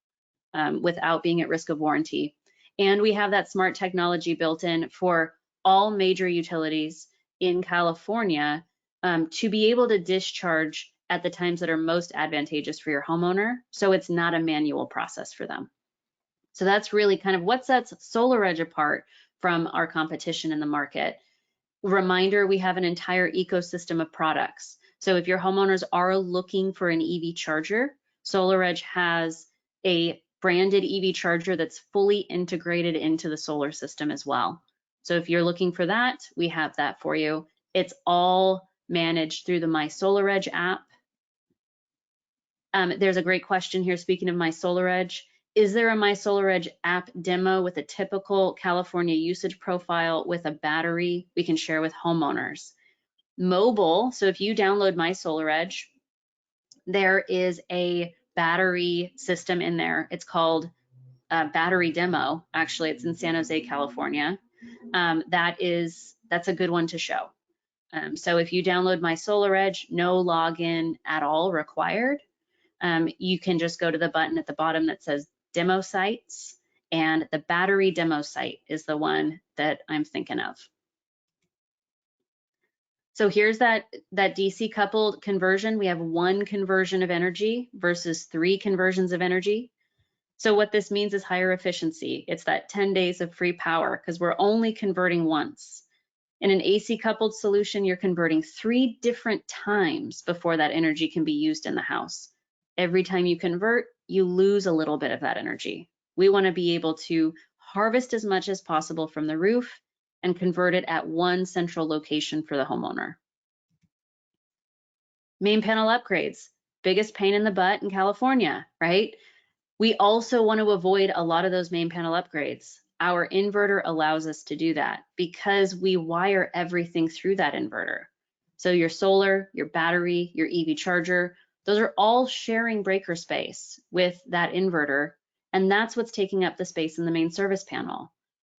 without being at risk of warranty. And we have that smart technology built in for all major utilities in California to be able to discharge at the times that are most advantageous for your homeowner. So it's not a manual process for them. So that's really kind of what sets SolarEdge apart from our competition in the market. Reminder, we have an entire ecosystem of products. So if your homeowners are looking for an EV charger, SolarEdge has a branded EV charger that's fully integrated into the solar system as well. So if you're looking for that, we have that for you. It's all managed through the My SolarEdge app. There's a great question here, speaking of My SolarEdge. Is there a My SolarEdge app demo with a typical California usage profile with a battery we can share with homeowners? Mobile, so if you download My SolarEdge, there is a battery system in there. It's called Battery Demo. Actually, it's in San Jose, California. That's a good one to show. So if you download My SolarEdge, no login at all required. You can just go to the button at the bottom that says Demo Sites, and the battery demo site is the one that I'm thinking of. So here's that DC coupled conversion. We have 1 conversion of energy versus 3 conversions of energy. So what this means is higher efficiency. It's that 10 days of free power because we're only converting once. In an AC coupled solution, you're converting 3 different times before that energy can be used in the house. Every time you convert, you lose a little bit of that energy. We want to be able to harvest as much as possible from the roof and convert it at one central location for the homeowner. Main panel upgrades, biggest pain in the butt in California, right? We also want to avoid a lot of those main panel upgrades. Our inverter allows us to do that because we wire everything through that inverter. So your solar, your battery, your EV charger, those are all sharing breaker space with that inverter, and that's what's taking up the space in the main service panel.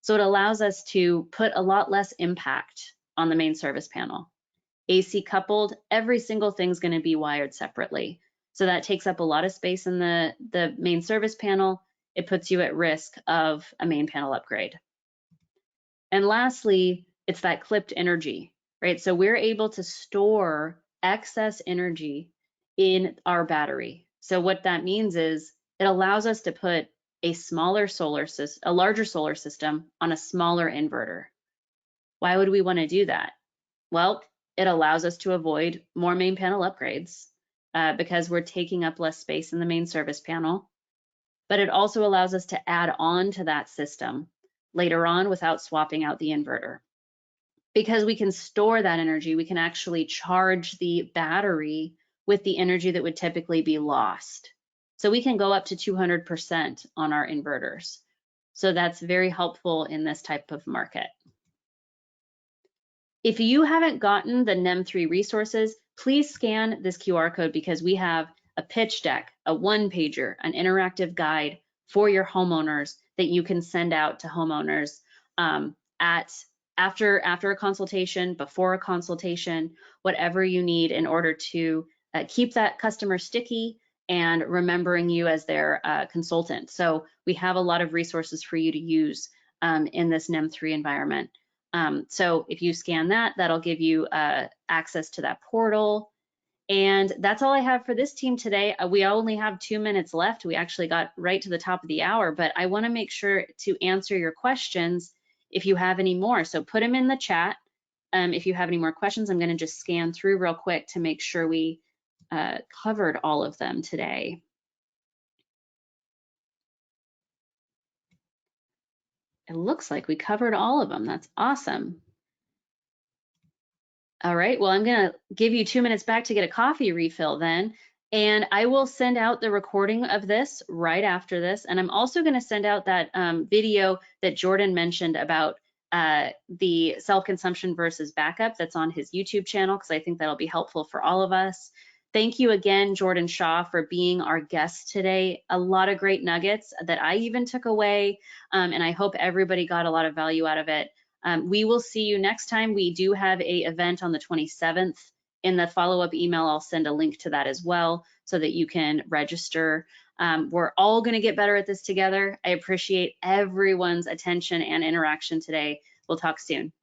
So it allows us to put a lot less impact on the main service panel. AC coupled, every single thing's going to be wired separately. So that takes up a lot of space in the main service panel. It puts you at risk of a main panel upgrade. And lastly, it's that clipped energy, right? So we're able to store excess energy in our battery. So what that means is it allows us to put a larger solar system on a smaller inverter. Why would we want to do that? Well, it allows us to avoid more main panel upgrades because we're taking up less space in the main service panel. But it also allows us to add on to that system later on without swapping out the inverter. Because we can store that energy, we can actually charge the battery with the energy that would typically be lost. So we can go up to 200% on our inverters. So that's very helpful in this type of market. If you haven't gotten the NEM 3 resources, please scan this QR code because we have a pitch deck, a one-pager, an interactive guide for your homeowners that you can send out to homeowners after a consultation, before a consultation, whatever you need in order to keep that customer sticky and remembering you as their consultant. So we have a lot of resources for you to use in this NEM 3 environment. So if you scan that, that'll give you access to that portal. And that's all I have for this team today. We only have 2 minutes left. We actually got right to the top of the hour, but I want to make sure to answer your questions if you have any more. So put them in the chat. If you have any more questions, I'm going to just scan through real quick to make sure we covered all of them today. It looks like we covered all of them. That's awesome. All right, well, I'm gonna give you 2 minutes back to get a coffee refill then, and I will send out the recording of this right after this, and I'm also gonna send out that video that Jordan mentioned about the self-consumption versus backup that's on his YouTube channel, because I think that'll be helpful for all of us. Thank you again, Jordan Shaw, for being our guest today. A lot of great nuggets that I even took away, and I hope everybody got a lot of value out of it. We will see you next time. We do have an event on the 27th. In the follow-up email, I'll send a link to that as well so that you can register. We're all going to get better at this together. I appreciate everyone's attention and interaction today. We'll talk soon.